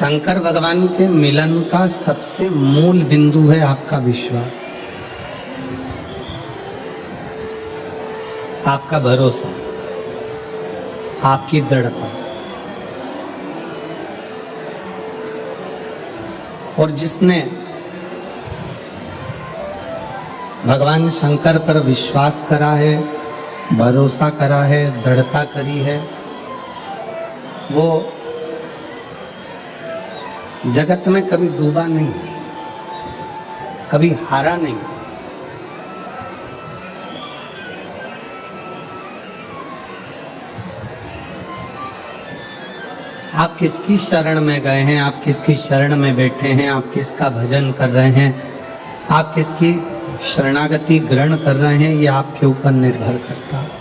शंकर भगवान के मिलन का सबसे मूल बिंदु है आपका विश्वास, आपका भरोसा, आपकी दृढ़ता। और जिसने भगवान शंकर पर विश्वास करा है, भरोसा करा है, दृढ़ता करी है, वो जगत में कभी डूबा नहीं, कभी हारा नहीं। आप किसकी शरण में गए हैं, आप किसकी शरण में बैठे हैं, आप किसका भजन कर रहे हैं, आप किसकी शरणागति ग्रहण कर रहे हैं, ये आपके ऊपर निर्भर करता है।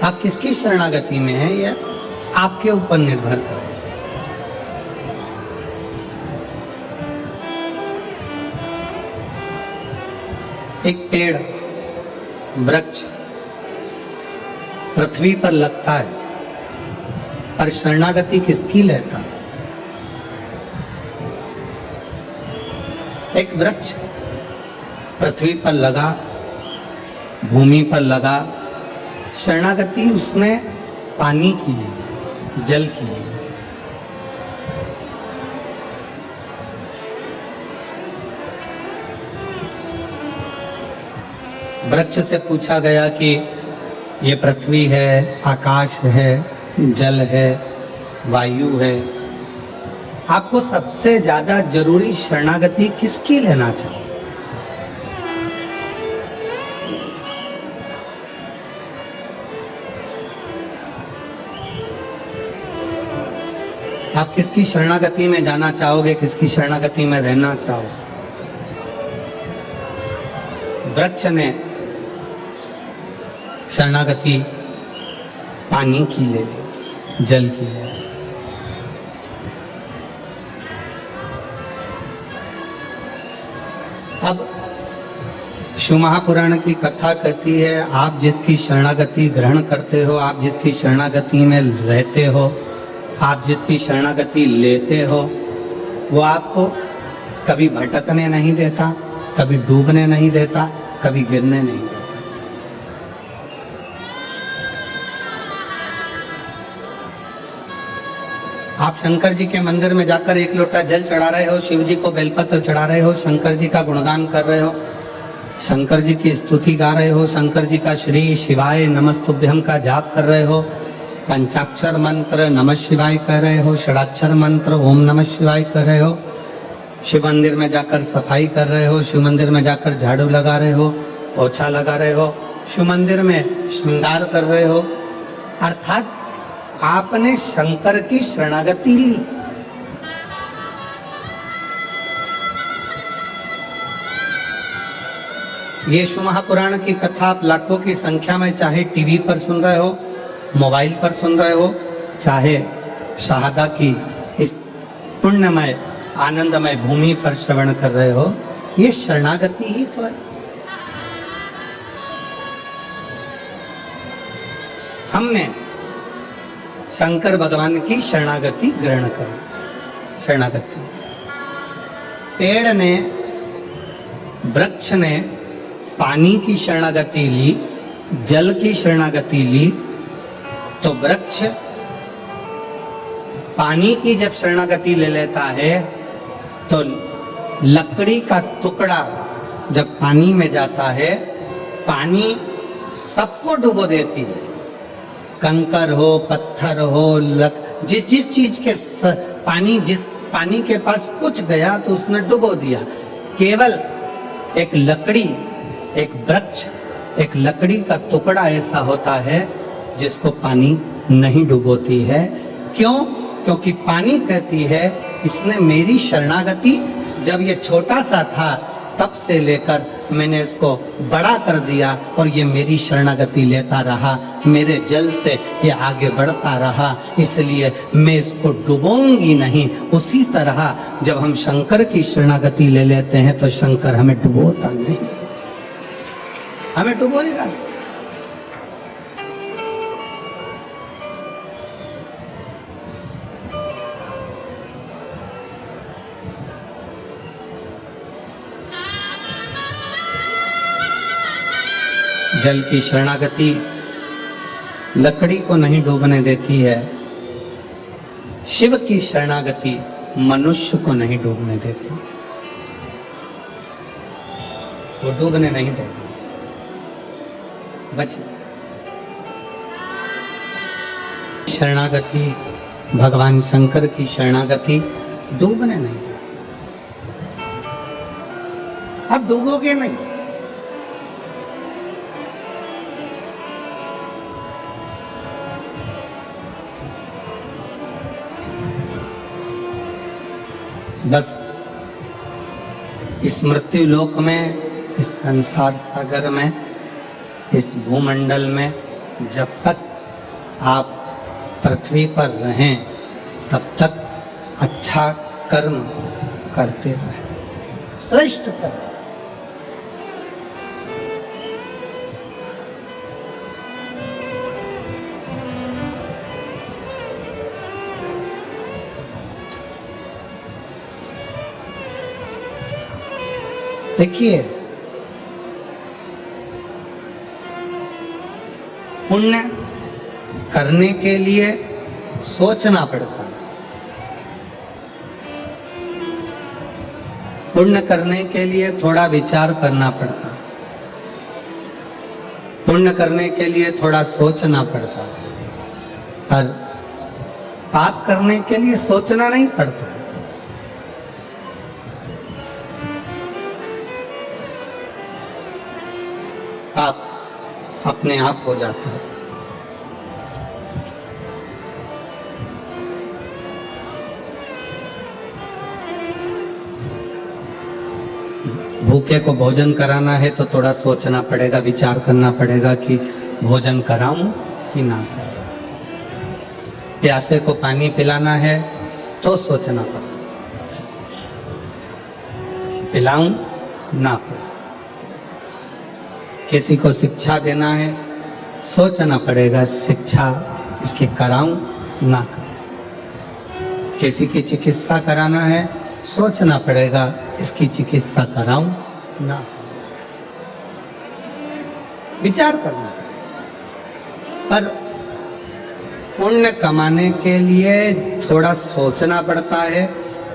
आप किसकी शरणागति में हैं, ये आपके ऊपर निर्भर करे। एक पेड़, वृक्ष पृथ्वी पर लगता है, पर शरणागति किसकी लेता है? एक वृक्ष पृथ्वी पर लगा, भूमि पर लगा, शरणागति उसने पानी की ली, जल की ली। वृक्ष से पूछा गया कि ये पृथ्वी है, आकाश है, जल है, वायु है, आपको सबसे ज्यादा जरूरी शरणागति किसकी लेना चाहिए? आप किसकी शरणागति में जाना चाहोगे, किसकी शरणागति में रहना चाहोगे? वृक्ष ने शरणागति पानी की ले ली, जल की ले ली। अब शिव महापुराण की कथा कहती है, आप जिसकी शरणागति ग्रहण करते हो, आप जिसकी शरणागति में रहते हो, आप जिसकी शरणागति लेते हो, वो आपको कभी भटकने नहीं देता, कभी डूबने नहीं देता, कभी गिरने नहीं देता। आप शंकर जी के मंदिर में जाकर एक लोटा जल चढ़ा रहे हो, शिव जी को बेलपत्र चढ़ा रहे हो, शंकर जी का गुणगान कर रहे हो, शंकर जी की स्तुति गा रहे हो, शंकर जी का श्री शिवाय नमस्तुभ्यम का जाप कर रहे हो, पंचाक्षर मंत्र नमः शिवाय कर रहे हो, षडाक्षर मंत्र ओम नमः शिवाय कर रहे हो, शिव मंदिर में जाकर सफाई कर रहे हो, शिव मंदिर में जाकर झाड़ू लगा रहे हो, पोछा लगा रहे हो, शिव मंदिर में श्रृंगार कर रहे हो, अर्थात आपने शंकर की शरणागति ली। ये शिव महापुराण की कथा आप लाखों की संख्या में चाहे टीवी पर सुन रहे हो, मोबाइल पर सुन रहे हो, चाहे शहादा की इस पुण्यमय आनंदमय भूमि पर श्रवण कर रहे हो, ये शरणागति ही तो है। हमने शंकर भगवान की शरणागति ग्रहण करी। शरणागति पेड़ ने, वृक्ष ने पानी की शरणागति ली, जल की शरणागति ली, तो वृक्ष पानी की जब शरणागति ले लेता है तो लकड़ी का टुकड़ा जब पानी में जाता है, पानी सबको डुबो देती है। कंकर हो, पत्थर हो, जिस चीज के जिस पानी के पास कुछ गया तो उसने डुबो दिया। केवल एक लकड़ी, एक वृक्ष, एक लकड़ी का टुकड़ा ऐसा होता है जिसको पानी नहीं डुबोती है। क्यों? क्योंकि पानी कहती है इसने मेरी शरणागति, जब ये छोटा सा था तब से लेकर मैंने इसको बड़ा कर दिया और ये मेरी शरणागति लेता रहा, मेरे जल से ये आगे बढ़ता रहा, इसलिए मैं इसको डुबोऊंगी नहीं। उसी तरह जब हम शंकर की शरणागति ले लेते हैं तो शंकर हमें डुबोता नहीं, हमें डुबोएगा। जल की शरणागति लकड़ी को नहीं डूबने देती है, शिव की शरणागति मनुष्य को नहीं डूबने देती है। वो डूबने नहीं देती, बच शरणागति, भगवान शंकर की शरणागति डूबने नहीं देती। अब डूबोगे नहीं, बस इस मृत्यु लोक में, इस संसार सागर में, इस भूमंडल में जब तक आप पृथ्वी पर रहें तब तक अच्छा कर्म करते रहें, श्रेष्ठ कर्म। देखिए, पुण्य करने के लिए सोचना पड़ता है, पुण्य करने के लिए थोड़ा विचार करना पड़ता है, पुण्य करने के लिए थोड़ा सोचना पड़ता है, पर पाप करने के लिए सोचना नहीं पड़ता है। पाप अपने आप हो जाता है। भूखे को भोजन कराना है तो थोड़ा सोचना पड़ेगा, विचार करना पड़ेगा कि भोजन कराऊं कि ना कराऊं। प्यासे को पानी पिलाना है तो सोचना पड़ेगा, पिलाऊं ना पिलाऊं। किसी को शिक्षा देना है, सोचना पड़ेगा शिक्षा इसकी कराऊं ना कराऊं। किसी की चिकित्सा कराना है, सोचना पड़ेगा इसकी चिकित्सा कराऊं ना कराऊं। विचार करना पड़ेगा। पर पुण्य कमाने के लिए थोड़ा सोचना पड़ता है,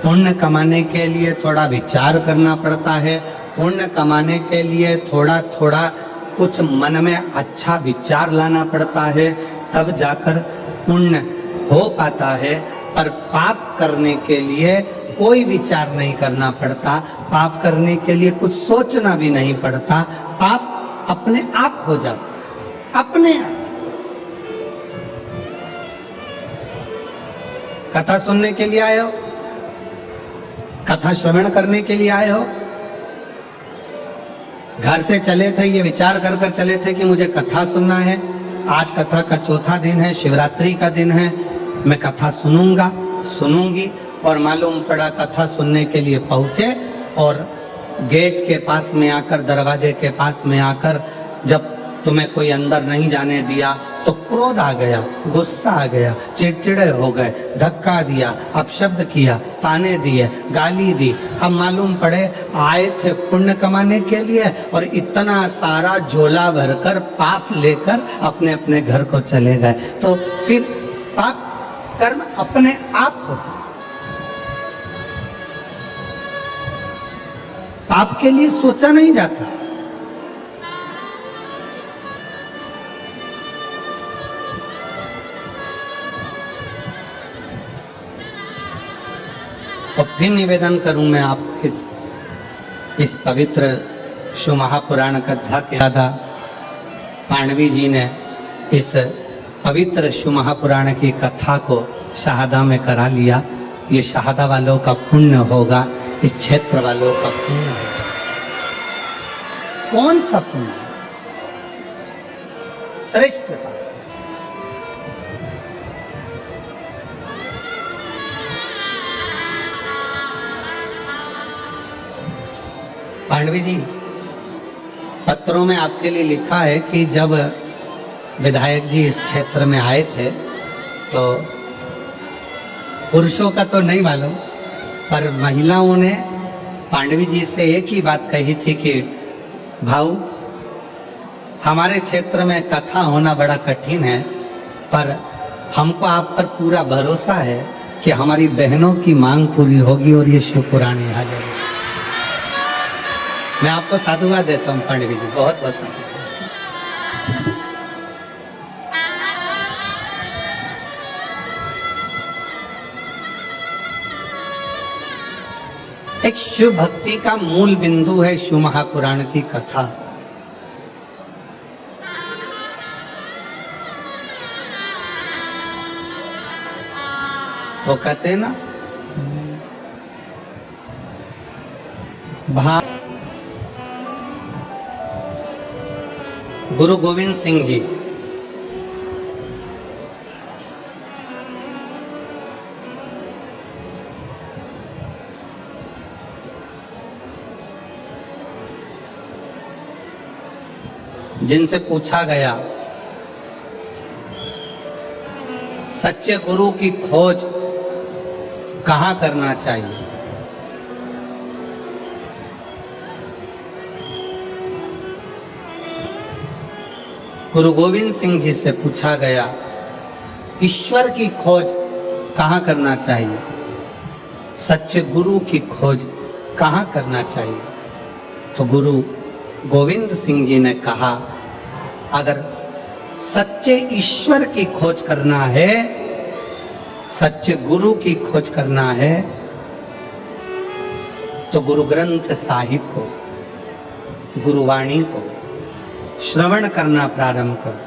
पुण्य कमाने के लिए थोड़ा विचार करना पड़ता है, पुण्य कमाने के लिए थोड़ा थोड़ा कुछ मन में अच्छा विचार लाना पड़ता है, तब जाकर पुण्य हो पाता है। पर पाप करने के लिए कोई विचार नहीं करना पड़ता, पाप करने के लिए कुछ सोचना भी नहीं पड़ता, पाप अपने आप हो जाता, अपने आप। कथा सुनने के लिए आए हो, कथा श्रवण करने के लिए आए हो, घर से चले थे ये विचार कर कर चले थे कि मुझे कथा सुनना है, आज कथा का चौथा दिन है, शिवरात्रि का दिन है, मैं कथा सुनूंगा, सुनूंगी। और मालूम पड़ा कथा सुनने के लिए पहुंचे और गेट के पास में आकर, दरवाजे के पास में आकर जब तुम्हें कोई अंदर नहीं जाने दिया तो क्रोध आ गया, गुस्सा आ गया, चिड़चिड़े हो गए, धक्का दिया, अपशब्द किया, ताने दिए, गाली दी। अब मालूम पड़े आए थे पुण्य कमाने के लिए और इतना सारा झोला भरकर पाप लेकर अपने अपने घर को चले गए। तो फिर पाप कर्म अपने आप होता, पाप के लिए सोचा नहीं जाता। और फिर निवेदन करूं मैं आपको इस पवित्र शिव महापुराण कथा के दादा पांडवी जी ने इस पवित्र शिव महापुराण की कथा को शहादा में करा लिया। ये शहादा वालों का पुण्य होगा, इस क्षेत्र वालों का पुण्य होगा। कौन सा पुण्य? श्रेष्ठता। पांडवी जी पत्रों में आपके लिए लिखा है कि जब विधायक जी इस क्षेत्र में आए थे तो पुरुषों का तो नहीं मालूम, पर महिलाओं ने पांडवी जी से एक ही बात कही थी कि भाऊ हमारे क्षेत्र में कथा होना बड़ा कठिन है, पर हमको आप पर पूरा भरोसा है कि हमारी बहनों की मांग पूरी होगी और ये शिव पुराण यहाँ जाएगा। मैं आपको साधुवाद देता हूँ पंडित जी, बहुत बहुत साधुवाद। एक शिव भक्ति का मूल बिंदु है शिव महापुराण की कथा। वो कहते हैं ना, गुरु गोविंद सिंह जी जिनसे पूछा गया सच्चे गुरु की खोज कहाँ करना चाहिए, गुरु गोविंद सिंह जी से पूछा गया ईश्वर की खोज कहाँ करना चाहिए, सच्चे गुरु की खोज कहाँ करना चाहिए। तो गुरु गोविंद सिंह जी ने कहा, अगर सच्चे ईश्वर की खोज करना है, सच्चे गुरु की खोज करना है, तो गुरु ग्रंथ साहिब को, गुरुवाणी को श्रवण करना प्रारंभ करो।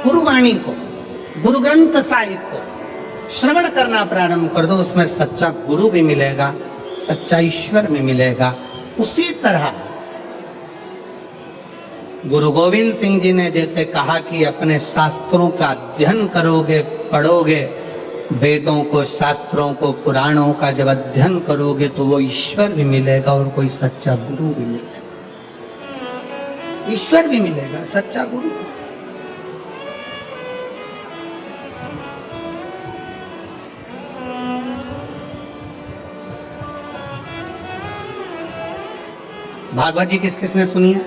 गुरुवाणी को, गुरु ग्रंथ साहिब को श्रवण करना प्रारंभ कर दो। उसमें सच्चा गुरु भी मिलेगा, सच्चा ईश्वर भी मिलेगा। उसी तरह गुरु गोविंद सिंह जी ने जैसे कहा कि अपने शास्त्रों का अध्ययन करोगे, पढ़ोगे, वेदों को, शास्त्रों को, पुराणों का जब अध्ययन करोगे तो वो ईश्वर भी मिलेगा और कोई सच्चा गुरु भी मिलेगा। ईश्वर भी मिलेगा, सच्चा गुरु। भागवत जी किस किसने सुनी है?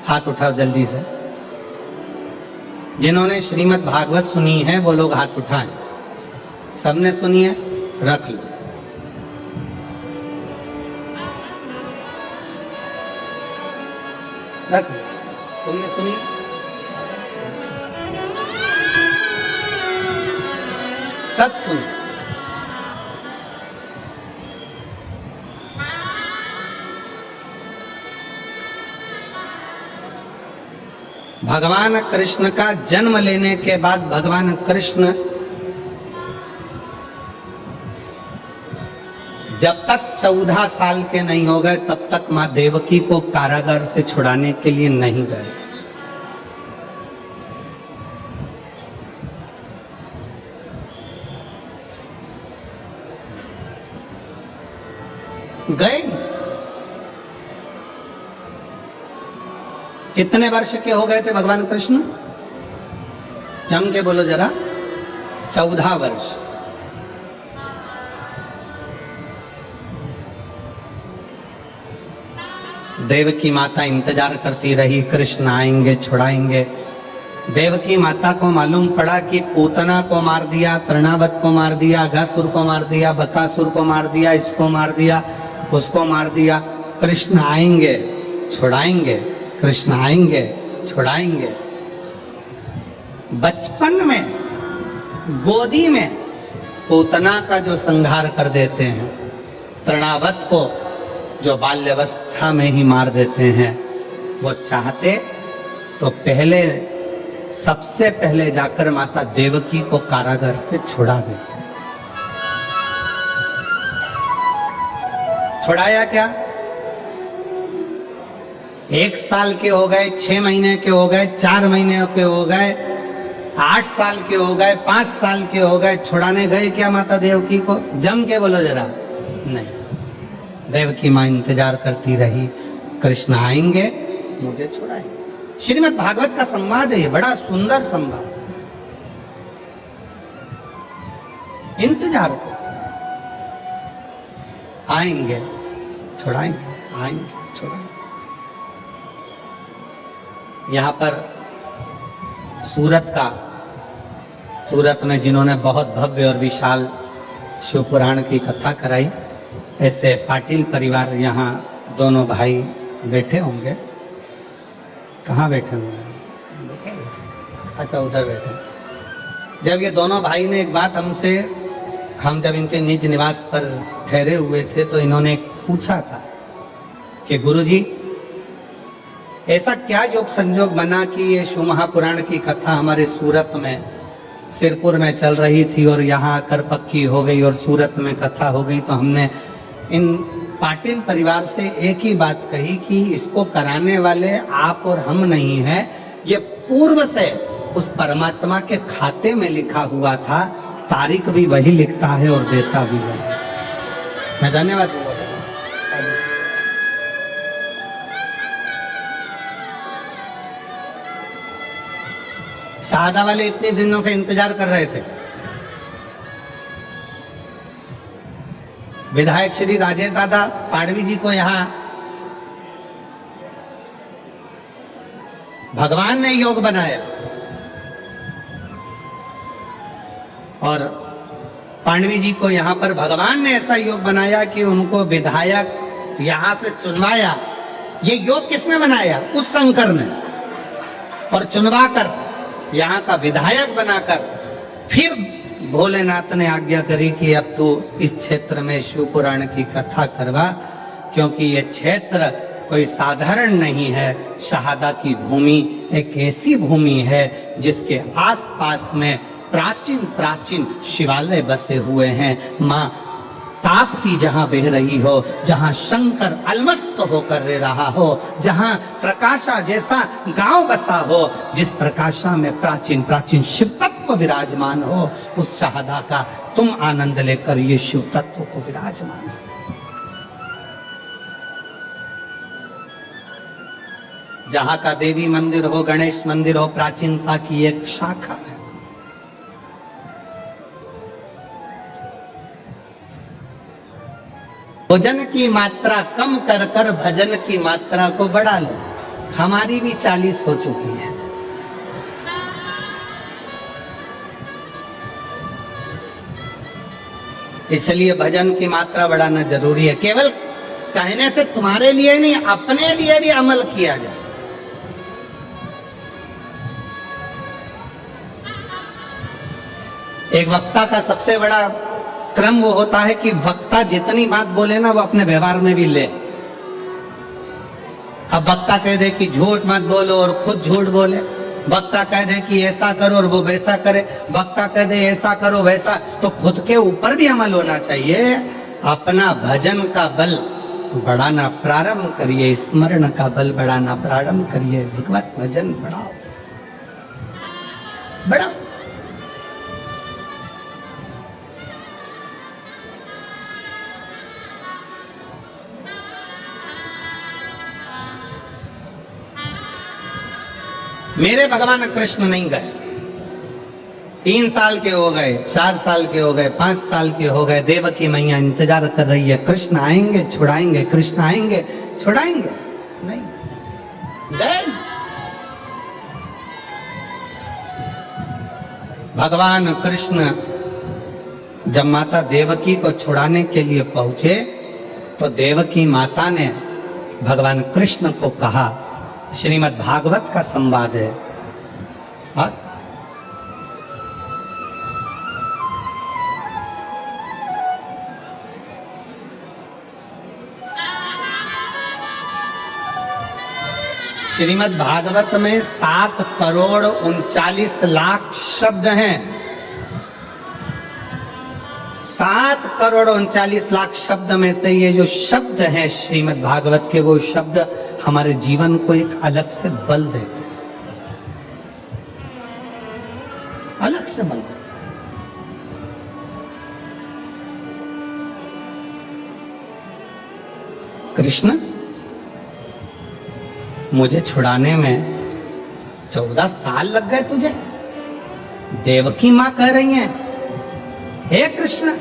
हाथ उठाओ जल्दी से। जिन्होंने श्रीमद् भागवत सुनी है वो लोग हाथ उठाएं। सबने सुनी है? रख लो। रख लो। तुमने सुनी? सब सुनो। भगवान कृष्ण का जन्म लेने के बाद भगवान कृष्ण जब तक 14 साल के नहीं हो गए तब तक मां देवकी को कारागार से छुड़ाने के लिए नहीं गए। गए नहीं। कितने वर्ष के हो गए थे भगवान कृष्ण? जम के बोलो जरा। 14 वर्ष। देवकी माता इंतजार करती रही, कृष्ण आएंगे, छुड़ाएंगे। देवकी माता को मालूम पड़ा कि पूतना को मार दिया, तृणावत को मार दिया, अघासुर को मार दिया, बकासुर को मार दिया, इसको मार दिया, उसको मार दिया। कृष्ण आएंगे, छुड़ाएंगे, कृष्ण आएंगे, छुड़ाएंगे। बचपन में गोदी में पूतना का जो संहार कर देते हैं, तृणावत को जो बाल्यावस्था में ही मार देते हैं, वो चाहते तो पहले, सबसे पहले जाकर माता देवकी को कारागार से छुड़ा देते। छुड़ाया क्या? 1 साल के हो गए, 6 महीने के हो गए, 4 महीने के हो गए, 8 साल के हो गए, 5 साल के हो गए। छुड़ाने गए क्या माता देवकी को? जम के बोलो जरा। नहीं। देवकी माँ इंतजार करती रही, कृष्ण आएंगे, मुझे छुड़ाएंगे। श्रीमद् भागवत का संवाद है, बड़ा सुंदर संवाद। इंतजार करते आएंगे, छुड़ाएंगे, आएंगे, छुड़ाएंगे। यहाँ पर सूरत में जिन्होंने बहुत भव्य और विशाल शिव पुराण की कथा कराई, ऐसे पाटिल परिवार यहाँ दोनों भाई बैठे होंगे। कहाँ बैठे होंगे? अच्छा, उधर बैठे। जब ये दोनों भाई ने एक बात हमसे, हम जब इनके निज निवास पर ठहरे हुए थे तो इन्होंने पूछा था कि गुरुजी, ऐसा क्या योग संजोग बना कि ये शिव महापुराण की कथा हमारे सूरत में, सिरपुर में चल रही थी और यहाँ आकर पक्की हो गई और सूरत में कथा हो गई। तो हमने इन पाटिल परिवार से एक ही बात कही कि इसको कराने वाले आप और हम नहीं हैं, ये पूर्व से उस परमात्मा के खाते में लिखा हुआ था, तारीख भी वही लिखता है और देता भी वही। मैं धन्यवाद दूंगा। शाहदा वाले इतने दिनों से इंतजार कर रहे थे। विधायक श्री राजेश दादा पाड़वी जी को यहां भगवान ने योग बनाया और पांडवी जी को यहां पर भगवान ने ऐसा योग बनाया कि उनको विधायक यहां से चुनवाया। ये योग किसने बनाया? उस शंकर ने। और चुनवाकर यहां का विधायक बनाकर फिर भोलेनाथ ने आज्ञा करी कि अब तू इस क्षेत्र में शिव पुराण की कथा करवा, क्योंकि ये क्षेत्र कोई साधारण नहीं है। शहादा की भूमि एक ऐसी भूमि है जिसके आसपास में प्राचीन प्राचीन शिवालय बसे हुए हैं। माँ ताप्ती जहां बह रही हो, जहां शंकर अलमस्त होकर रह रहा हो, जहां प्रकाशा जैसा गांव बसा हो, जिस प्रकाशा में प्राचीन प्राचीन शिव तत्व विराजमान हो, उस शहादा का तुम आनंद लेकर ये शिव तत्व को विराजमान हो। जहां का देवी मंदिर हो, गणेश मंदिर हो, प्राचीनता की एक शाखा है। भोजन की मात्रा कम कर कर भजन की मात्रा को बढ़ा लो। हमारी भी 40 हो चुकी है। इसलिए भजन की मात्रा बढ़ाना जरूरी है। केवल कहने से तुम्हारे लिए नहीं, अपने लिए भी अमल किया जाए। एक वक्ता का सबसे बड़ा क्रम वो होता है कि वक्ता जितनी बात बोले ना वो अपने व्यवहार में भी ले। अब वक्ता कह दे कि झूठ मत बोलो और खुद झूठ बोले, वक्ता कह दे कि ऐसा करो और वो वैसा करे, वक्ता कह दे ऐसा करो वैसा, तो खुद के ऊपर भी अमल होना चाहिए। अपना भजन का बल बढ़ाना प्रारंभ करिए, स्मरण का बल बढ़ाना प्रारंभ करिए। भगवत भजन बढ़ाओ, बढ़ाओ। मेरे भगवान कृष्ण नहीं गए। 3 साल के हो गए, 4 साल के हो गए, 5 साल के हो गए। देवकी मैया इंतजार कर रही है, कृष्ण आएंगे छुड़ाएंगे, कृष्ण आएंगे छुड़ाएंगे, नहीं गए। भगवान कृष्ण जब माता देवकी को छुड़ाने के लिए पहुंचे तो देवकी माता ने भगवान कृष्ण को कहा, श्रीमद् भागवत का संवाद है। और श्रीमद् भागवत में 7 करोड़ 39 लाख शब्द हैं। 7 करोड़ 39 लाख शब्द में से ये जो शब्द हैं श्रीमद् भागवत के, वो शब्द हमारे जीवन को एक अलग से बल देते हैं, अलग से बल देते हैं। कृष्ण मुझे छुड़ाने में 14 साल लग गए तुझे। देवकी मां कह रही हैं, हे कृष्ण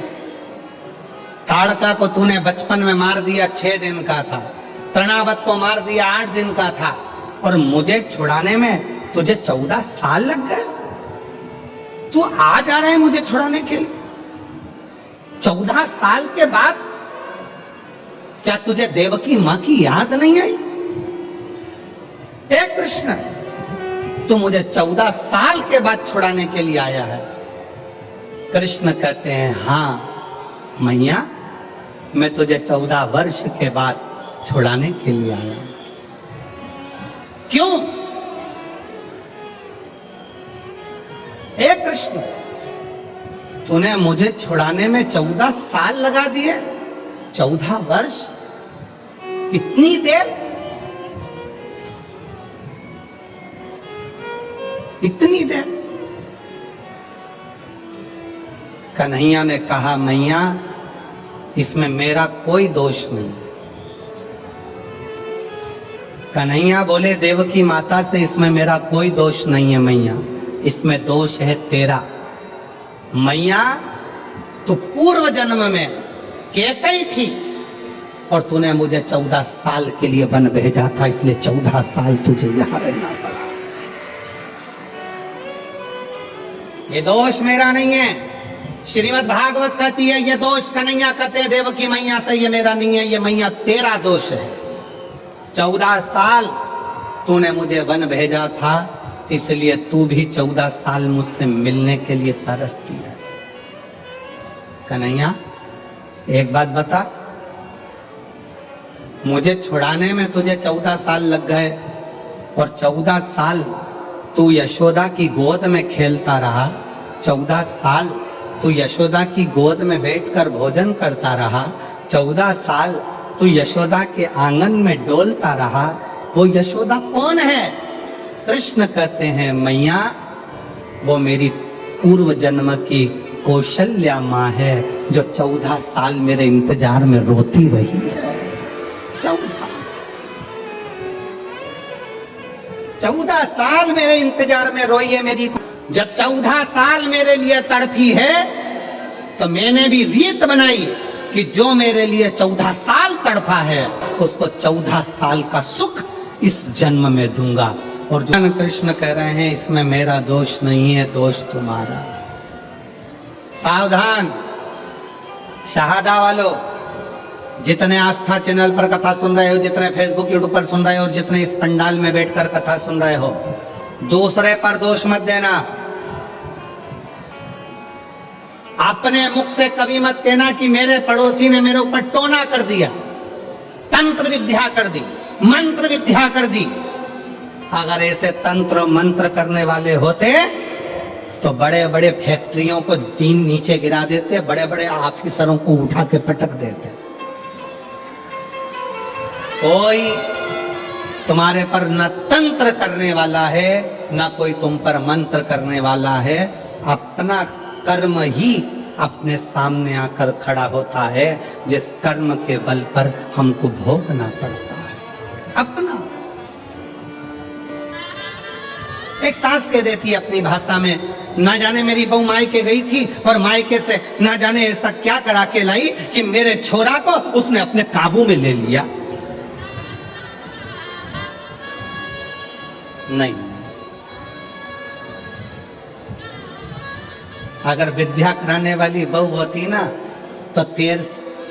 ताड़का को तूने बचपन में मार दिया 6 दिन का था, तृणावत को मार दिया 8 दिन का था, और मुझे छुड़ाने में तुझे 14 साल लग गए। तू आ जा रहा है मुझे छुड़ाने के लिए 14 साल के बाद। क्या तुझे देवकी मां की याद नहीं आई? हे कृष्ण, तू मुझे 14 साल के बाद छुड़ाने के लिए आया है। कृष्ण कहते हैं, हां मैया, मैं तुझे 14 वर्ष के बाद छुड़ाने के लिए आया। क्यों? हे कृष्ण, तूने मुझे छुड़ाने में 14 साल लगा दिए। 14 वर्ष, इतनी देर, इतनी देर। कन्हैया ने कहा, मैया इसमें मेरा कोई दोष नहीं। कन्हैया बोले देवकी माता से, इसमें मेरा कोई दोष नहीं है मैया, इसमें दोष है तेरा। मैया तू पूर्व जन्म में कैकई थी और तूने मुझे 14 साल के लिए वन भेजा था, इसलिए 14 साल तुझे यहां रहना पड़ा। ये दोष मेरा नहीं है। श्रीमद् भागवत कहती है ये दोष कन्हैया कहते हैं देवकी मैया से, ये मेरा नहीं है, ये मैया तेरा दोष है। 14 साल तूने मुझे वन भेजा था, इसलिए तू भी 14 साल मुझसे मिलने के लिए तरसती है। कन्हैया एक बात बता, मुझे छुड़ाने में तुझे 14 साल लग गए और 14 साल तू यशोदा की गोद में खेलता रहा, 14 साल तू यशोदा की गोद में बैठकर भोजन करता रहा, 14 साल तू यशोदा के आंगन में डोलता रहा। वो यशोदा कौन है? कृष्ण कहते हैं मैया वो मेरी पूर्व जन्म की कौशल्या माँ है, जो 14 साल मेरे इंतजार में रोती रही है। 14 साल मेरे इंतजार में रोई है मेरी। जब 14 साल मेरे लिए तड़पी है तो मैंने भी रीत बनाई कि जो मेरे लिए 14 साल तड़पा है उसको 14 साल का सुख इस जन्म में दूंगा। और जो कृष्ण कह रहे हैं इसमें मेरा दोष नहीं है, दोष तुम्हारा। सावधान शहादा वालों, जितने आस्था चैनल पर कथा सुन रहे हो, जितने फेसबुक यूट्यूब पर सुन रहे हो, जितने इस पंडाल में बैठकर कथा सुन रहे हो, दूसरे पर दोष मत देना। अपने मुख से कभी मत कहना कि मेरे पड़ोसी ने मेरे ऊपर टोना कर दिया, तंत्र विद्या कर दी, मंत्र विद्या कर दी। अगर ऐसे तंत्र मंत्र करने वाले होते तो बड़े बड़े फैक्ट्रियों को दीन नीचे गिरा देते, बड़े बड़े ऑफिसरों को उठा के पटक देते। कोई तुम्हारे पर न तंत्र करने वाला है न कोई तुम पर मंत्र करने वाला है। अपना कर्म ही अपने सामने आकर खड़ा होता है, जिस कर्म के बल पर हमको भोगना पड़ता है। अपना एक सास कह देती है अपनी भाषा में, ना जाने मेरी बहू मायके गई थी और मायके से ना जाने ऐसा क्या करा के लाई कि मेरे छोरा को उसने अपने काबू में ले लिया। नहीं, अगर विद्या कराने वाली बहू होती ना तो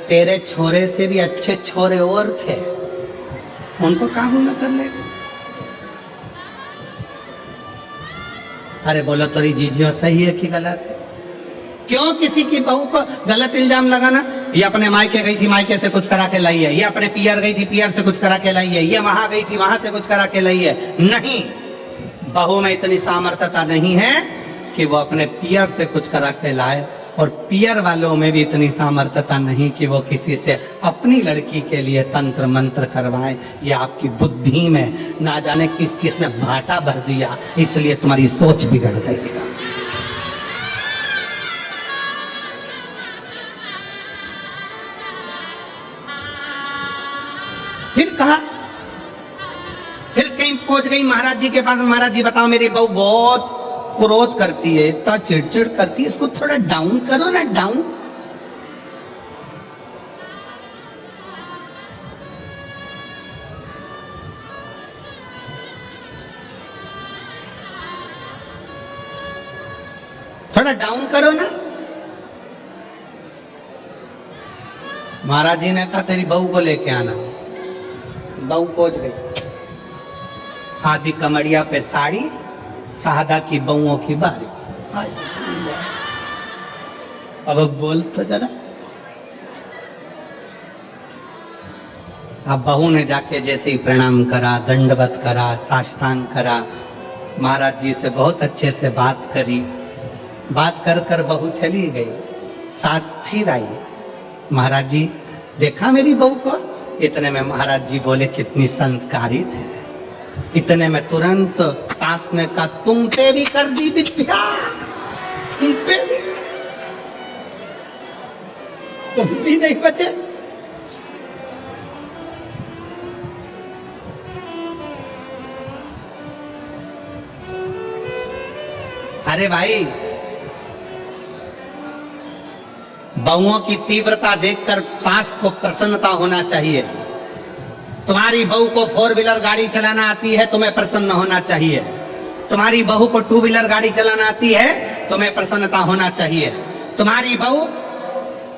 तेरे छोरे से भी अच्छे छोरे और थे, उनको काबू में कर लेते। अरे बोलो तो जीजियो सही है कि गलत है? क्यों किसी की बहू को गलत इल्जाम लगाना? ये अपने मायके गई थी, मायके से कुछ करा के लाई है, ये अपने पियर गई थी, पियर से कुछ करा के लाई है, ये वहां गई थी, वहां से कुछ करा के लाई है। नहीं, बहू में इतनी सामर्थ्यता नहीं है कि वो अपने पियर से कुछ करा के लाए, और पियर वालों में भी इतनी सामर्थ्यता नहीं कि वो किसी से अपनी लड़की के लिए तंत्र मंत्र करवाए। ये आपकी बुद्धि में ना जाने किस किस ने भाटा भर दिया, इसलिए तुम्हारी सोच बिगड़ गई। फिर कहा, फिर कहीं पहुंच गई महाराज जी के पास। महाराज जी बताओ, मेरी बहू बहुत क्रोध करती है, इतना चिड़चिड़ करती है, इसको थोड़ा डाउन करो ना, डाउन। थोड़ा डाउन करो ना। महाराज जी ने कहा तेरी बहू को लेके आना। बहू पहुंच गई, आधी कमरिया पे साड़ी, सादा की बहुओं की बारी। अब बोल तो जरा। अब बहू ने जाके जैसे ही प्रणाम करा, दंडवत करा, साष्टांग करा, महाराज जी से बहुत अच्छे से बात करी। बात कर कर बहू चली गई। सास फिर आई, महाराज जी देखा मेरी बहू को? इतने में महाराज जी बोले कितनी संस्कारित है। इतने में तुरंत सास ने कहा तुम पे भी कर दी विद्या, तुम पे भी, तुम भी नहीं बचे। अरे भाई, बहुओं की तीव्रता देखकर सास को प्रसन्नता होना चाहिए। तुम्हारी बहू को 4 व्हीलर गाड़ी चलाना आती है, तुम्हें प्रसन्न होना चाहिए। तुम्हारी बहू को 2 व्हीलर गाड़ी चलाना आती है, तुम्हें प्रसन्नता होना चाहिए। तुम्हारी बहू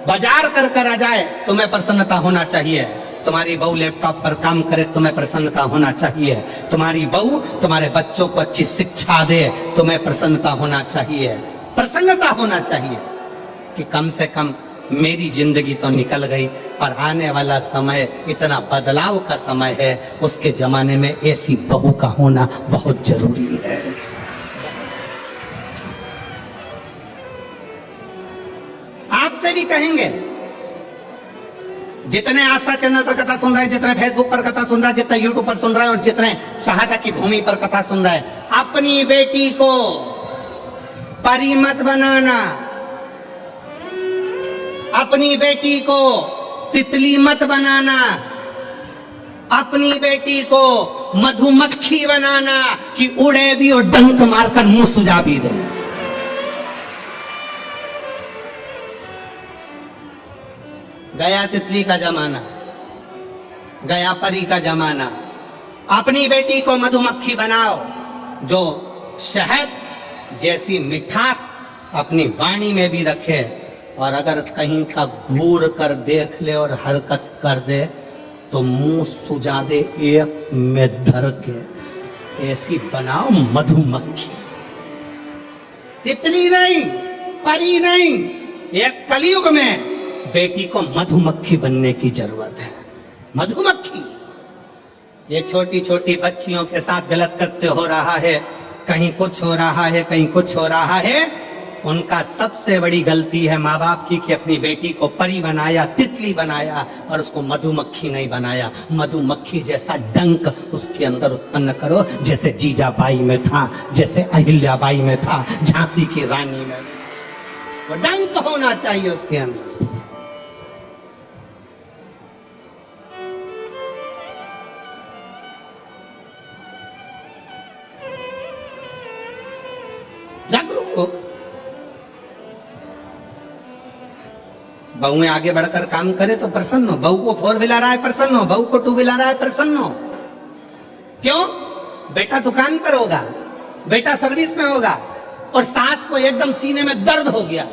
बाजार कर कर आ जाए, तुम्हें प्रसन्नता होना चाहिए। तुम्हारी बहू लैपटॉप पर काम करे, तुम्हें प्रसन्नता होना चाहिए। तुम्हारी बहू तुम्हारे बच्चों को अच्छी शिक्षा दे, तुम्हें प्रसन्नता होना चाहिए। प्रसन्नता होना चाहिए कि कम से कम मेरी जिंदगी तो निकल गई, और आने वाला समय इतना बदलाव का समय है, उसके जमाने में ऐसी बहू का होना बहुत जरूरी है। आपसे भी कहेंगे, जितने आस्था चैनल पर कथा सुन रहे हैं, जितने फेसबुक पर कथा सुन रहे हैं, जितने यूट्यूब पर सुन रहे हैं, और जितने शहादत की भूमि पर कथा सुन रहे हैं, अपनी बेटी को परी मत बनाना, अपनी बेटी को तितली मत बनाना, अपनी बेटी को मधुमक्खी बनाना कि उड़े भी और डंक मारकर मुंह सुझा भी दे। गया तितली का जमाना, गया परी का जमाना। अपनी बेटी को मधुमक्खी बनाओ, जो शहद जैसी मिठास अपनी वाणी में भी रखे, और अगर कहीं का घूर कर देख ले और हरकत कर दे तो मुंह सुझा दे एक में धर के। ऐसी बनाओ मधुमक्खी, तितली नहीं, परी नहीं। एक कलयुग में बेटी को मधुमक्खी बनने की जरूरत है। मधुमक्खी। ये छोटी छोटी बच्चियों के साथ गलत कृत्य हो रहा है, कहीं कुछ हो रहा है, कहीं कुछ हो रहा है। उनका सबसे बड़ी गलती है माँ बाप की कि अपनी बेटी को परी बनाया, तितली बनाया, और उसको मधुमक्खी नहीं बनाया। मधुमक्खी जैसा डंक उसके अंदर उत्पन्न करो, जैसे जीजाबाई में था, जैसे अहिल्याबाई में था, झांसी की रानी में। वो डंक होना चाहिए उसके अंदर। जागरूक हो। बहू में आगे बढ़कर काम करे तो प्रसन्न हो। बहू को 4 व्हीलर आए प्रसन्न हो, बहू को 2 व्हीलर आए प्रसन्न हो। क्यों? बेटा दुकान पर होगा, बेटा सर्विस में होगा, और सास को एकदम सीने में दर्द हो गया,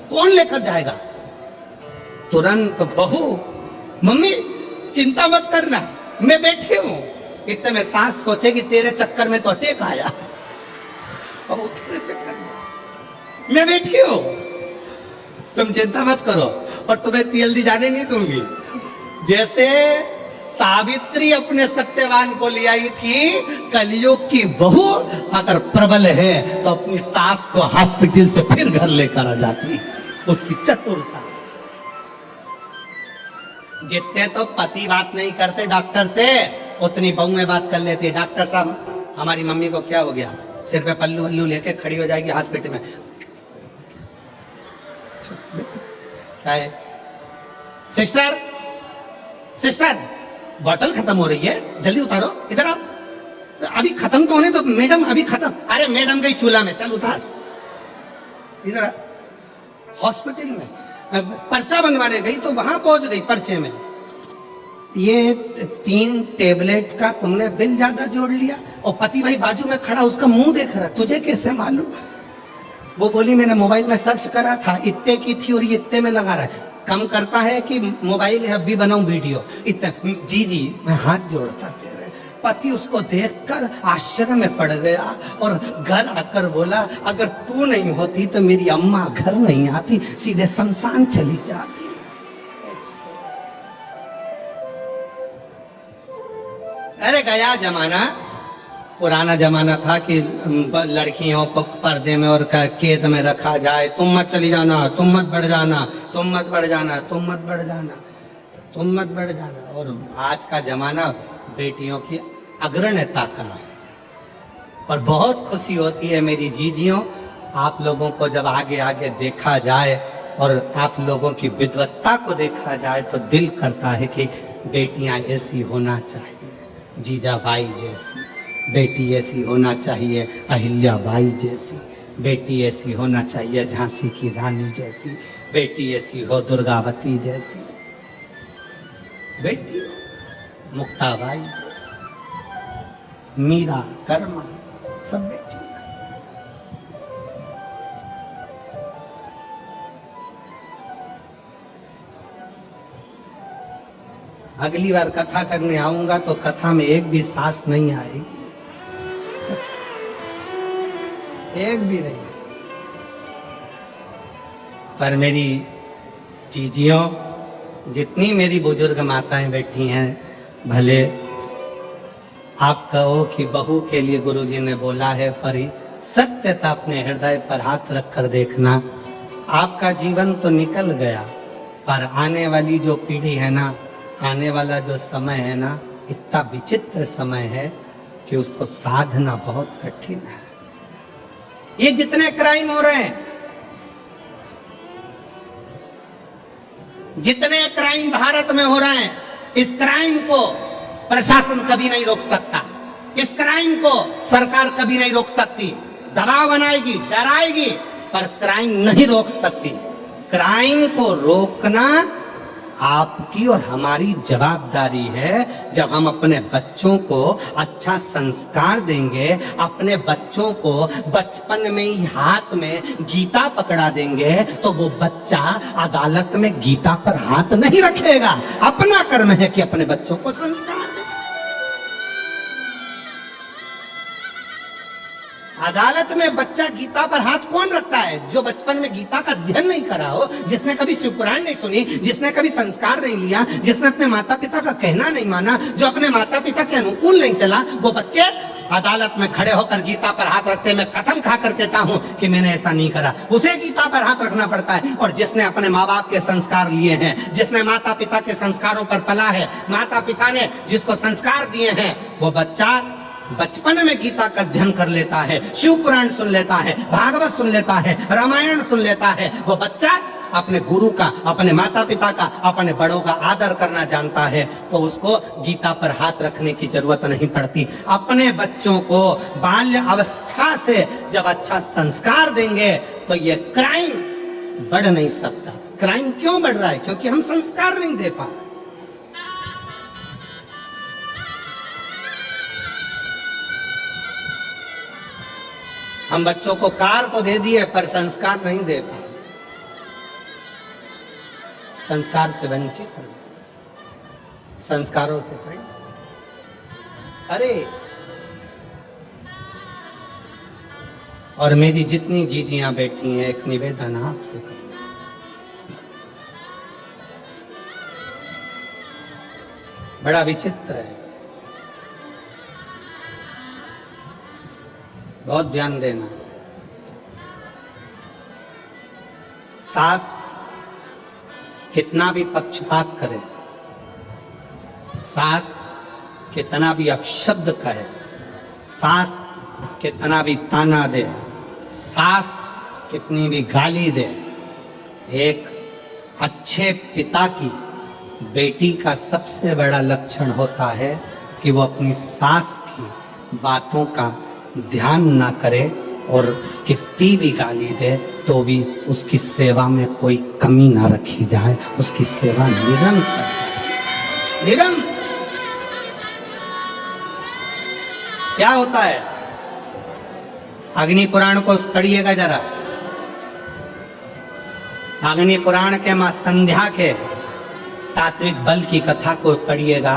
कौन लेकर जाएगा? तुरंत बहू, मम्मी चिंता मत करना, मैं बैठी हूं। इतने में सास सोचेगी तेरे चक्कर में तो अटैक आया, बहू तेरे चक्कर में मैं बैठी हूं, तुम चिंता मत करो, और तुम्हें तिल्दी जाने नहीं दूंगी। जैसे सावित्री अपने सत्यवान को ले आई थी, कलयुग की बहू अगर प्रबल है तो अपनी सास को हॉस्पिटल से फिर घर लेकर आ जाती। उसकी चतुरता। जितने तो पति बात नहीं करते डॉक्टर से, उतनी बहू में बात कर लेती। डॉक्टर साहब हमारी मम्मी को क्या हो गया? सिर पे पल्लू वल्लू लेके खड़ी हो जाएगी हॉस्पिटल में। क्या है? सिस्टर सिस्टर बॉटल खत्म हो रही है, जल्दी उतारो, इधर आओ। अभी खत्म तो होने तो मैडम, अभी खत्म। अरे मैडम गई चूल्हा में, चल उतार, इधर। हॉस्पिटल में पर्चा बनवाने गई तो वहां पहुंच गई पर्चे में, ये 3 टेबलेट का तुमने बिल ज्यादा जोड़ लिया, और पति भाई बाजू में खड़ा उसका मुंह देख रहा, तुझे कैसे मालूम? वो बोली मैंने मोबाइल में सर्च करा था, इतने की थी और ये इतने में लगा रहा है। कम करता है कि मोबाइल है, अभी बनाऊं वीडियो इतने। जी जी, मैं हाथ जोड़ता तेरे। पति उसको देखकर आश्चर्य में पड़ गया और घर आकर बोला, अगर तू नहीं होती तो मेरी अम्मा घर नहीं आती, सीधे शमशान चली जाती। अरे गया जमाना, पुराना जमाना था कि लड़कियों को पर्दे में और कैद में रखा जाए। तुम मत चली जाना, तुम मत बढ़ जाना, तुम मत बढ़ जाना, तुम मत बढ़ जाना, तुम मत बढ़ जाना। और आज का जमाना बेटियों की अग्रणता का। और बहुत खुशी होती है मेरी जीजियों, आप लोगों को जब आगे आगे देखा जाए और आप लोगों की विद्वत्ता को देखा जाए तो दिल करता है कि बेटियां ऐसी होना चाहिए, जीजाबाई जैसी बेटी ऐसी होना चाहिए, अहिल्याबाई जैसी बेटी ऐसी होना चाहिए, झांसी की रानी जैसी बेटी ऐसी हो, दुर्गावती जैसी बेटी, मुक्ताबाई जैसी, मीरा, कर्मा, सब बेटी। अगली बार कथा करने आऊंगा तो कथा में एक भी सास नहीं आएगी, एक भी नहीं। पर मेरी जीजियों, जितनी मेरी बुजुर्ग माताएं बैठी हैं, भले आप कहो कि बहू के लिए गुरुजी ने बोला है, पर सत्यता अपने हृदय पर हाथ रखकर देखना। आपका जीवन तो निकल गया, पर आने वाली जो पीढ़ी है ना, आने वाला जो समय है ना, इतना विचित्र समय है कि उसको साधना बहुत कठिन है। ये जितने क्राइम हो रहे हैं, जितने क्राइम भारत में हो रहे हैं, इस क्राइम को प्रशासन कभी नहीं रोक सकता, इस क्राइम को सरकार कभी नहीं रोक सकती। दबाव बनाएगी, डराएगी, पर क्राइम नहीं रोक सकती। क्राइम को रोकना आपकी और हमारी जवाबदारी है। जब हम अपने बच्चों को अच्छा संस्कार देंगे, अपने बच्चों को बचपन में ही हाथ में गीता पकड़ा देंगे, तो वो बच्चा अदालत में गीता पर हाथ नहीं रखेगा। अपना कर्म है कि अपने बच्चों को संस्कार दे। अदालत में बच्चा गीता पर हाथ कौन रखता है? जो बचपन में गीता का अध्ययन नहीं करा हो, जिसने कभी शिव पुराण नहीं सुनी, जिसने कभी संस्कार नहीं लिया, जिसने अपने माता पिता का कहना नहीं माना, जो अपने माता पिता के अनुकूल नहीं चला, वो बच्चे अदालत में खड़े होकर गीता पर हाथ रखते। मैं कसम खाकर कहता हूं कि मैंने ऐसा नहीं करा। उसे गीता पर हाथ रखना पड़ता है। और जिसने अपने माँ बाप के संस्कार लिए हैं, जिसने माता पिता के संस्कारों पर पला है, माता पिता ने जिसको संस्कार दिए हैं, वो बच्चा बचपन में गीता का अध्ययन कर लेता है, शिव पुराण सुन लेता है, भागवत सुन लेता है, रामायण सुन लेता है। वो बच्चा अपने गुरु का, अपने माता पिता का, अपने बड़ों का आदर करना जानता है, तो उसको गीता पर हाथ रखने की जरूरत नहीं पड़ती। अपने बच्चों को बाल्य अवस्था से जब अच्छा संस्कार देंगे तो ये क्राइम बढ़ नहीं सकता। क्राइम क्यों बढ़ रहा है? क्योंकि हम संस्कार नहीं दे पा रहे। हम बच्चों को कार तो दे दिए, पर संस्कार नहीं दे पाए, संस्कार से वंचित कर दिया, संस्कारों से पढ़। अरे, और मेरी जितनी जीजियां बैठी हैं, एक निवेदन आपसे करूं, बड़ा विचित्र है, बहुत ध्यान देना। सास कितना भी पक्षपात करे, सास कितना भी अपशब्द कहे, सास कितना भी ताना दे, सास कितनी भी गाली दे, एक अच्छे पिता की बेटी का सबसे बड़ा लक्षण होता है कि वो अपनी सास की बातों का ध्यान ना करे, और कितनी भी गाली दे तो भी उसकी सेवा में कोई कमी ना रखी जाए, उसकी सेवा निरंतर निरंतर। क्या होता है? अग्नि पुराण को पढ़िएगा जरा, अग्नि पुराण के मां संध्या के तात्विक बल की कथा को पढ़िएगा।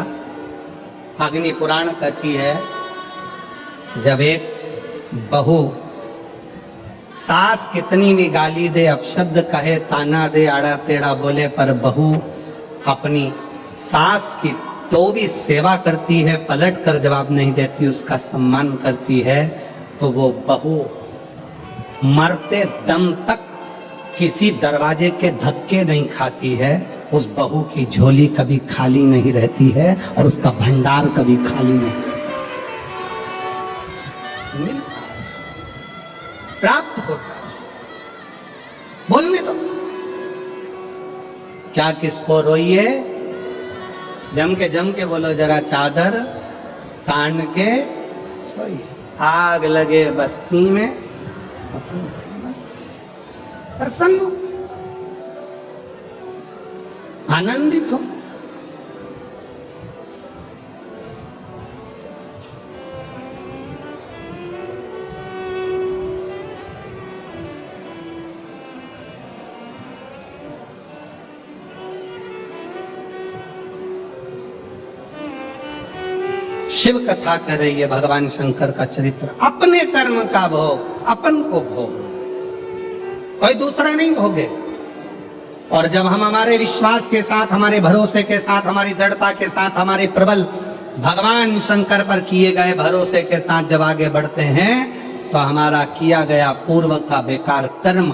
अग्नि पुराण कहती है, जब एक बहू सास कितनी भी गाली दे, अपशब्द कहे, ताना दे, आड़ा टेढ़ा बोले, पर बहू अपनी सास की तो भी सेवा करती है, पलट कर जवाब नहीं देती, उसका सम्मान करती है, तो वो बहू मरते दम तक किसी दरवाजे के धक्के नहीं खाती है। उस बहू की झोली कभी खाली नहीं रहती है और उसका भंडार कभी खाली नहीं मिलता, प्राप्त होता। बोलने दो, क्या किसको रोइए, जम के बोलो, जरा चादर तान के सोइए। आग लगे बस्ती में, प्रसन्न हो, आनंदित हो। शिव कथा कर रही है भगवान शंकर का चरित्र। अपने कर्म का भोग अपन को भोग, कोई दूसरा नहीं भोगे। और जब हम हमारे विश्वास के साथ, हमारे भरोसे के साथ, हमारी दृढ़ता के साथ, हमारे प्रबल भगवान शंकर पर किए गए भरोसे के साथ जब आगे बढ़ते हैं, तो हमारा किया गया पूर्व का बेकार कर्म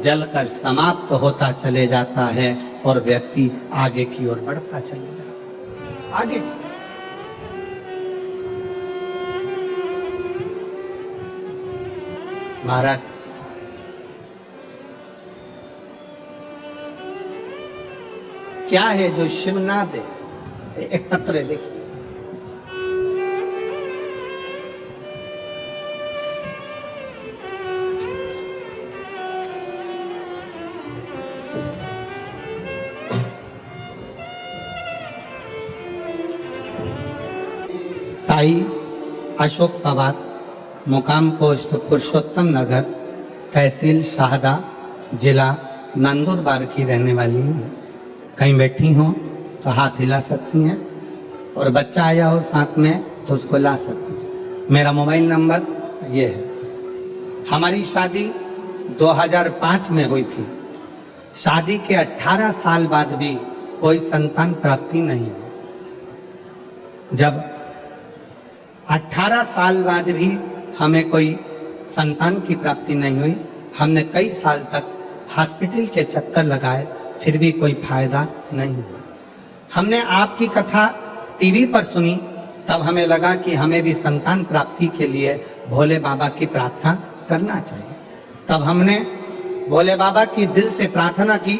जलकर समाप्त होता चले जाता है और व्यक्ति आगे की ओर बढ़ता चले जाता है। आगे महाराज क्या है जो शिव ना दे? एक पत्र देखिए, ताई अशोक पवार, मुकाम पोस्ट पुरुषोत्तम नगर, तहसील शाहदा, जिला नंदुरबार की रहने वाली हूँ। कहीं बैठी हो तो हाथ हिला सकती हैं, और बच्चा आया हो साथ में तो उसको ला सकती हैं। मेरा मोबाइल नंबर ये है। हमारी शादी 2005 में हुई थी। शादी के 18 साल बाद भी कोई संतान प्राप्ति नहीं हुई। जब 18 साल बाद भी हमें कोई संतान की प्राप्ति नहीं हुई, हमने कई साल तक हॉस्पिटल के चक्कर लगाए, फिर भी कोई फायदा नहीं हुआ। हमने आपकी कथा टीवी पर सुनी, तब हमें लगा कि हमें भी संतान प्राप्ति के लिए भोले बाबा की प्रार्थना करना चाहिए। तब हमने भोले बाबा की दिल से प्रार्थना की,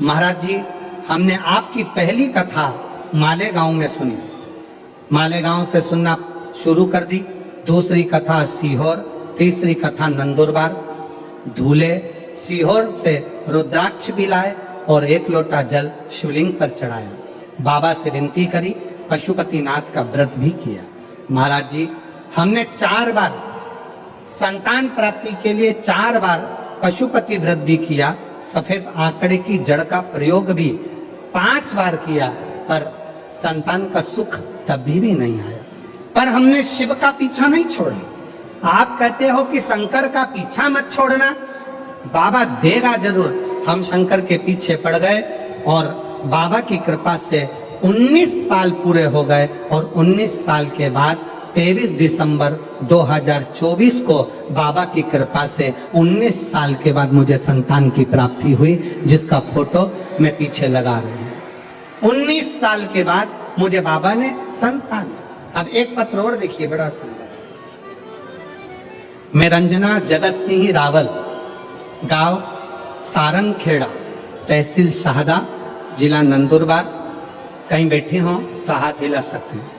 महाराज जी हमने आपकी पहली कथा मालेगांव में सुनी, मालेगांव से सुनना शुरू कर दी। दूसरी कथा सीहोर, तीसरी कथा नंदुरबार, धूले, सीहोर से रुद्राक्ष भी लाए और 1 लोटा जल शिवलिंग पर चढ़ाया। बाबा से विनती करी, पशुपतिनाथ का व्रत भी किया। महाराज जी हमने 4 बार संतान प्राप्ति के लिए 4 बार पशुपति व्रत भी किया, सफेद आंकड़े की जड़ का प्रयोग भी 5 बार किया, पर संतान का सुख तब भी नहीं आया। पर हमने शिव का पीछा नहीं छोड़ा। आप कहते हो कि शंकर का पीछा मत छोड़ना, बाबा देगा जरूर। हम शंकर के पीछे पड़ गए और बाबा की कृपा से 19 साल पूरे हो गए, और 19 साल के बाद 23 दिसंबर 2024 को बाबा की कृपा से 19 साल के बाद मुझे संतान की प्राप्ति हुई, जिसका फोटो मैं पीछे लगा रही हूँ। 19 साल के बाद मुझे बाबा ने संतान दी। अब एक पत्र और देखिए, बड़ा सुंदर। मैं रंजना जगत सिंह रावल, गांव सारंगखेड़ा, तहसील शाहदा, जिला नंदुरबार। कहीं बैठे हो तो हाथ हिला सकते हैं।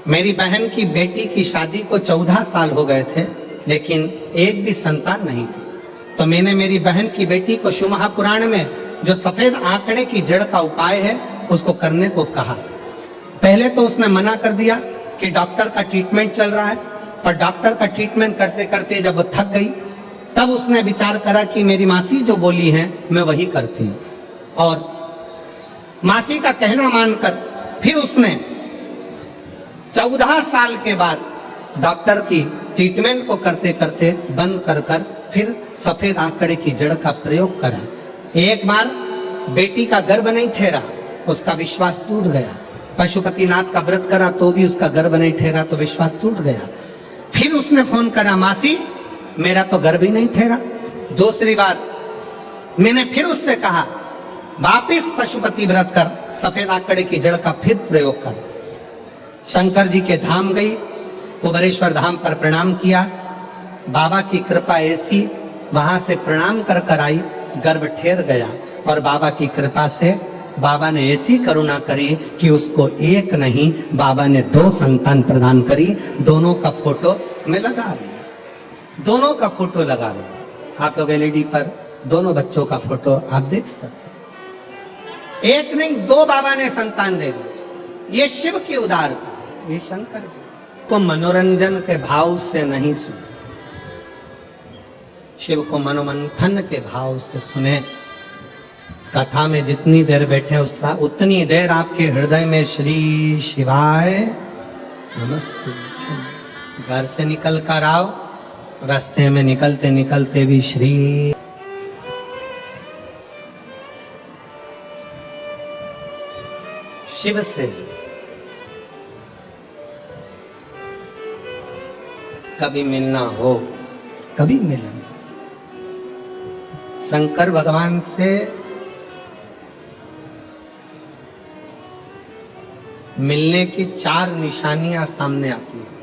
मेरी बहन की बेटी की शादी को 14 साल हो गए थे, लेकिन एक भी संतान नहीं थी। तो मैंने मेरी बहन की बेटी को शिव महापुराण में जो सफेद आंकड़े की जड़ का उपाय है उसको करने को कहा। पहले तो उसने मना कर दिया कि डॉक्टर का ट्रीटमेंट चल रहा है, पर डॉक्टर का ट्रीटमेंट करते करते जब वो थक गई, तब उसने विचार करा कि मेरी मासी जो बोली है मैं वही करती हूँ, और मासी का कहना मानकर फिर उसने 14 साल के बाद डॉक्टर की ट्रीटमेंट को करते करते बंद कर कर फिर सफेद आंकड़े की जड़ का प्रयोग करा। एक बार बेटी का गर्भ नहीं ठहरा, उसका विश्वास टूट गया। पशुपतिनाथ का व्रत करा तो भी उसका गर्भ नहीं ठहरा तो विश्वास टूट गया। फिर उसने फोन करा, मासी मेरा तो गर्भ ही नहीं ठहरा। दूसरी बार मैंने फिर उससे कहा, वापिस पशुपति व्रत कर, सफेद आंकड़े की जड़ का फिर प्रयोग कर। शंकर जी के धाम गई, कुबेरेश्वर धाम पर प्रणाम किया, बाबा की कृपा ऐसी, वहां से प्रणाम कर कर आई, गर्भ ठहर गया। और बाबा की कृपा से बाबा ने ऐसी करुणा करी कि उसको एक नहीं, बाबा ने 2 संतान प्रदान करी। दोनों का फोटो मैं लगा रही हूं, दोनों का फोटो लगा रही हूं। आप लोग एलईडी पर दोनों बच्चों का फोटो आप देख सकते। एक नहीं 2 बाबा ने संतान दे दी। ये शिव की उदारता, ये शंकर की। को मनोरंजन के भाव से नहीं सुने, शिव को मनोमंथन के भाव से सुने। कथा में जितनी देर बैठे उतनी देर आपके हृदय में श्री शिवाय नमस्ते। घर से निकल कर आओ, रास्ते में निकलते निकलते भी श्री। शिव से कभी मिलना हो, कभी मिलन, शंकर भगवान से मिलने की 4 निशानियां सामने आती हैं।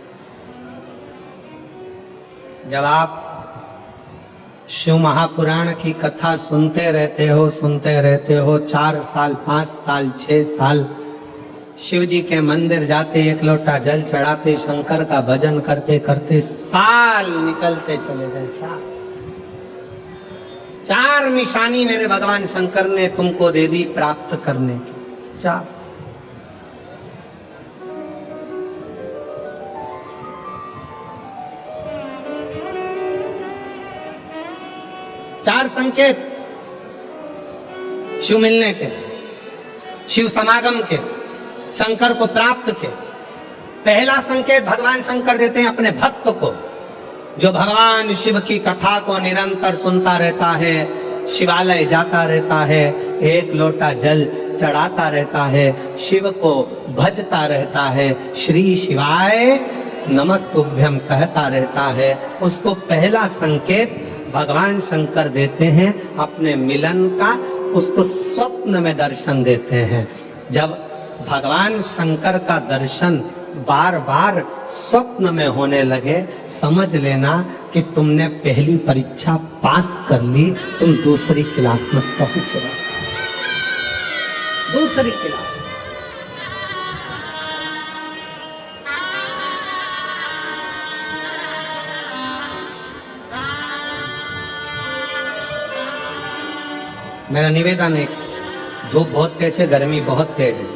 जब आप शिव महापुराण की कथा सुनते रहते हो 4 साल 5 साल 6 साल, शिव जी के मंदिर जाते, 1 लोटा जल चढ़ाते, शंकर का भजन करते करते साल निकलते चले गए। साल 4 निशानी मेरे भगवान शंकर ने तुमको दे दी प्राप्त करने की। 4 संकेत शिव मिलने के, शिव समागम के, शंकर को प्राप्त के। पहला संकेत भगवान शंकर देते हैं अपने भक्त को, जो भगवान शिव की कथा को निरंतर सुनता रहता है, शिवालय जाता रहता है, 1 लोटा जल चढ़ाता रहता है, शिव को भजता रहता है, श्री शिवाय नमस्तुभ्यम कहता रहता है। उसको पहला संकेत भगवान शंकर देते हैं अपने मिलन का, उसको स्वप्न में दर्शन देते हैं। जब भगवान शंकर का दर्शन बार बार स्वप्न में होने लगे, समझ लेना कि तुमने पहली परीक्षा पास कर ली, तुम दूसरी क्लास में पहुंच रहे। दूसरी क्लास मेरा निवेदन है, धूप बहुत तेज है, गर्मी बहुत तेज है।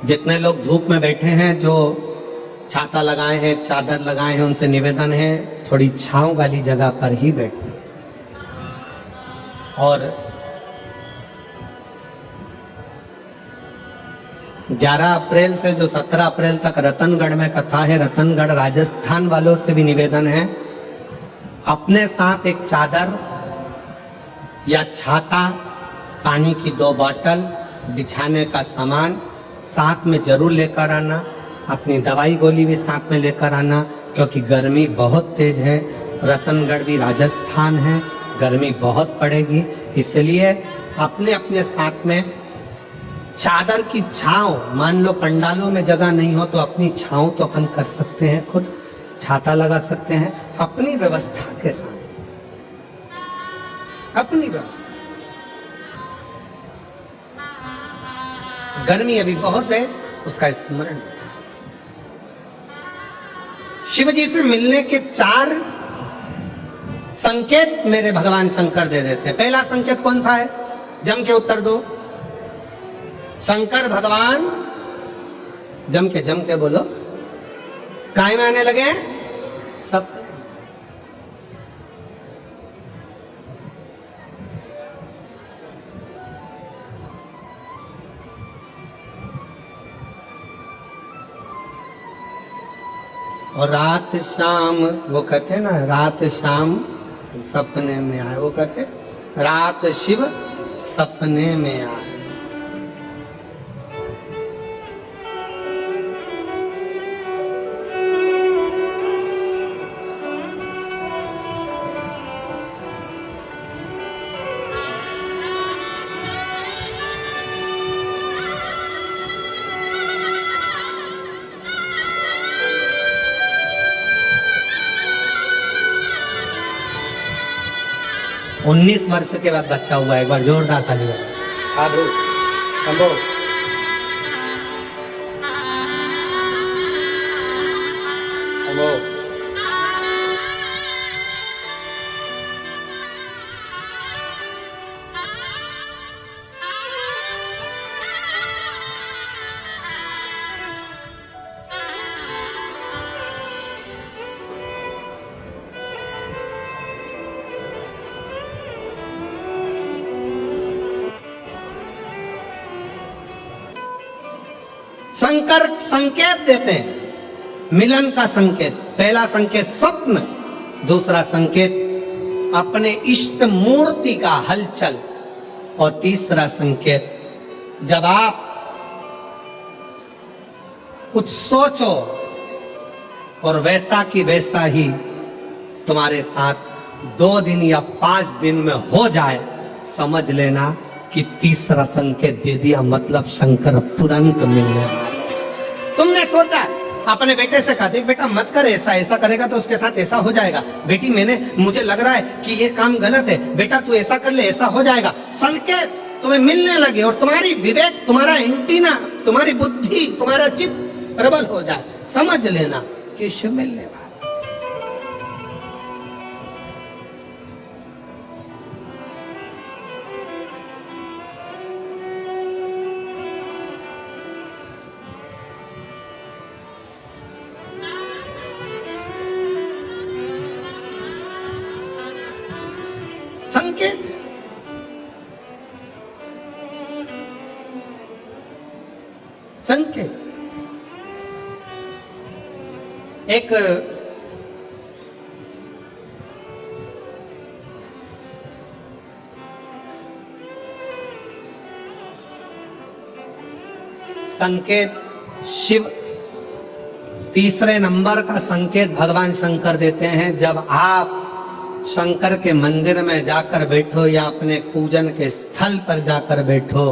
जितने लोग धूप में बैठे हैं, जो छाता लगाए हैं, चादर लगाए हैं, उनसे निवेदन है थोड़ी छांव वाली जगह पर ही बैठना। और 11 अप्रैल से जो 17 अप्रैल तक रतनगढ़ में कथा है, रतनगढ़ राजस्थान वालों से भी निवेदन है, अपने साथ एक चादर या छाता, पानी की 2 बोतल, बिछाने का सामान साथ में जरूर लेकर आना। अपनी दवाई गोली भी साथ में लेकर आना, क्योंकि गर्मी बहुत तेज है। रतनगढ़ भी राजस्थान है, गर्मी बहुत पड़ेगी, इसलिए अपने अपने साथ में चादर की छांव, मान लो पंडालों में जगह नहीं हो तो अपनी छांव तो अपन कर सकते हैं, खुद छाता लगा सकते हैं अपनी व्यवस्था के साथ, अपनी व्यवस्था। गर्मी अभी बहुत है, उसका स्मरण। शिव जी से मिलने के 4 संकेत मेरे भगवान शंकर दे देते हैं। पहला संकेत कौन सा है? जम के उत्तर दो। शंकर भगवान जम के बोलो, काय में आने लगे सब। और रात शाम वो कहते हैं ना, रात शाम सपने में आए, वो कहते रात शिव सपने में आए। उन्नीस वर्ष के बाद बच्चा हुआ। एक बार जोरदार ताली बजाओ। साधु शंभो शंभो। शंकर संकेत देते हैं, मिलन का संकेत। पहला संकेत स्वप्न, दूसरा संकेत अपने इष्ट मूर्ति का हलचल, और तीसरा संकेत जब आप कुछ सोचो और वैसा की वैसा ही तुम्हारे साथ 2 दिन या 5 दिन में हो जाए, समझ लेना कि तीसरा संकेत दे दिया, मतलब शंकर तुरंत मिलने वाले। तुमने सोचा, अपने बेटे से कहा, देख बेटा मत कर ऐसा, ऐसा करेगा तो उसके साथ ऐसा हो जाएगा। बेटी मुझे लग रहा है कि ये काम गलत है, बेटा तू ऐसा कर ले, ऐसा हो जाएगा। संकेत तुम्हें मिलने लगे और तुम्हारी विवेक, तुम्हारा एंटीना, तुम्हारी बुद्धि, तुम्हारा चित्त प्रबल हो जाए, समझ लेना कि शिव मिलने वाला। संकेत संकेत एक संकेत शिव, तीसरे नंबर का संकेत भगवान शंकर देते हैं। जब आप शंकर के मंदिर में जाकर बैठो या अपने पूजन के स्थल पर जाकर बैठो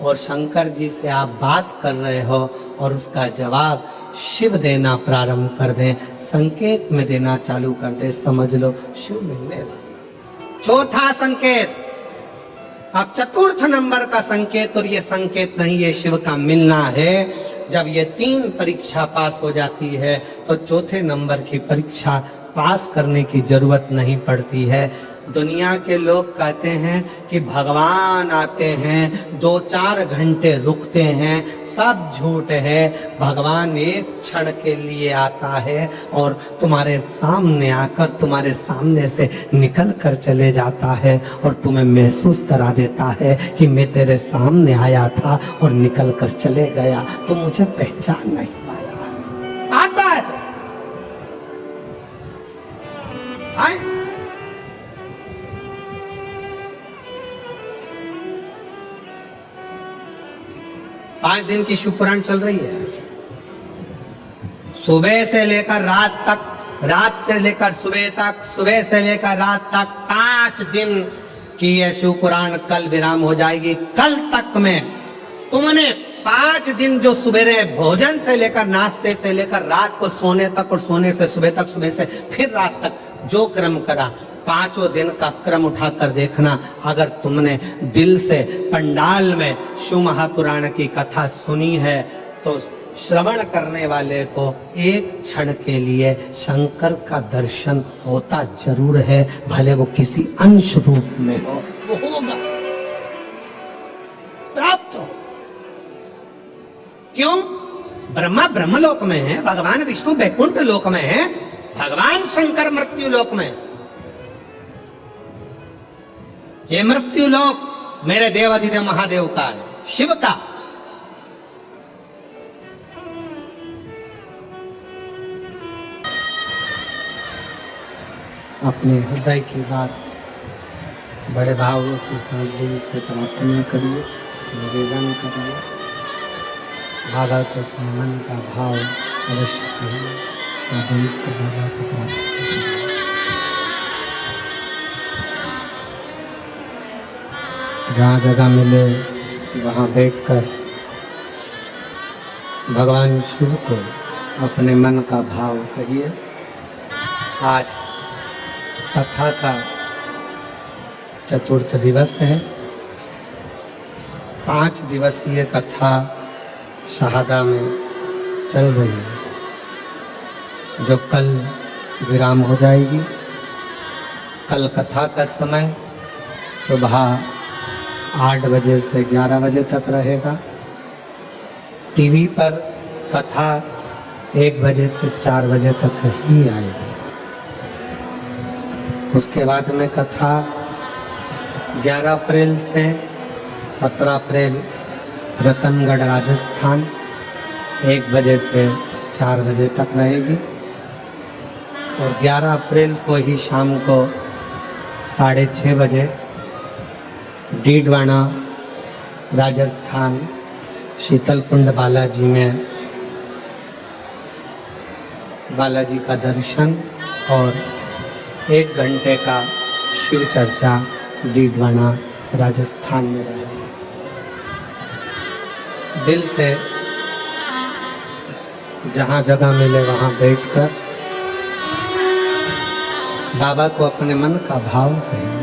और शंकर जी से आप बात कर रहे हो और उसका जवाब शिव देना प्रारंभ कर दें, संकेत में देना चालू कर दे, समझ लो शिव मिलने वाला। चौथा संकेत, अब चतुर्थ नंबर का संकेत, और ये संकेत नहीं, ये शिव का मिलना है। जब ये 3 परीक्षा पास हो जाती है तो चौथे नंबर की परीक्षा पास करने की जरूरत नहीं पड़ती है। दुनिया के लोग कहते हैं कि भगवान आते हैं 2-4 घंटे रुकते हैं, सब झूठ है। भगवान एक क्षण के लिए आता है और तुम्हारे सामने आकर तुम्हारे सामने से निकल कर चले जाता है और तुम्हें महसूस करा देता है कि मैं तेरे सामने आया था और निकल कर चले गया, तो मुझे पहचान नहीं पाया। आता है आए? 5 दिन की शिवपुराण चल रही है, सुबह से लेकर रात तक, रात से लेकर सुबह तक, सुबह से लेकर रात तक 5 दिन की यह शिवपुराण कल विराम हो जाएगी। कल तक में तुमने 5 दिन जो सुबह भोजन से लेकर, नाश्ते से लेकर रात को सोने तक और सोने से सुबह तक, सुबह से फिर रात तक जो क्रम करा, 5 दिन का क्रम उठाकर देखना। अगर तुमने दिल से पंडाल में शिव महापुराण की कथा सुनी है तो श्रवण करने वाले को एक क्षण के लिए शंकर का दर्शन होता जरूर है, भले वो किसी अंश रूप में हो, वो होगा, प्राप्त हो। क्यों? ब्रह्मा ब्रह्मलोक में है, भगवान विष्णु वैकुंठ लोक में है, भगवान शंकर मृत्यु लोक में। ये मृत्यु लोक मेरे देवाधिदेव महादेव का है, शिव का। अपने हृदय की बात बड़े भावों के साथ दिल से प्रार्थना करिए, निवेदन करिए। बाबा को अपने मन का भाव अवश्य करिए और दिल से बाबा को प्रार्थना करिए। जहाँ जगह मिले वहाँ बैठकर भगवान शिव को अपने मन का भाव कहिए। आज कथा का चतुर्थ दिवस है। 5 दिवसीय कथा शहादा में चल रही है, जो कल विराम हो जाएगी। कल कथा का समय सुबह 8 बजे से 11 बजे तक रहेगा। टीवी पर कथा 1 बजे से 4 बजे तक ही आएगी। उसके बाद में कथा 11 अप्रैल से 17 अप्रैल रतनगढ़ राजस्थान 1 बजे से 4 बजे तक रहेगी। और 11 अप्रैल को ही शाम को 6:30 बजे डीडवाना राजस्थान शीतलकुंड बालाजी में बालाजी का दर्शन और 1 घंटे का शिव चर्चा डीडवाना राजस्थान में रहेगी। दिल से जहाँ जगह मिले वहाँ बैठकर बाबा को अपने मन का भाव कहें।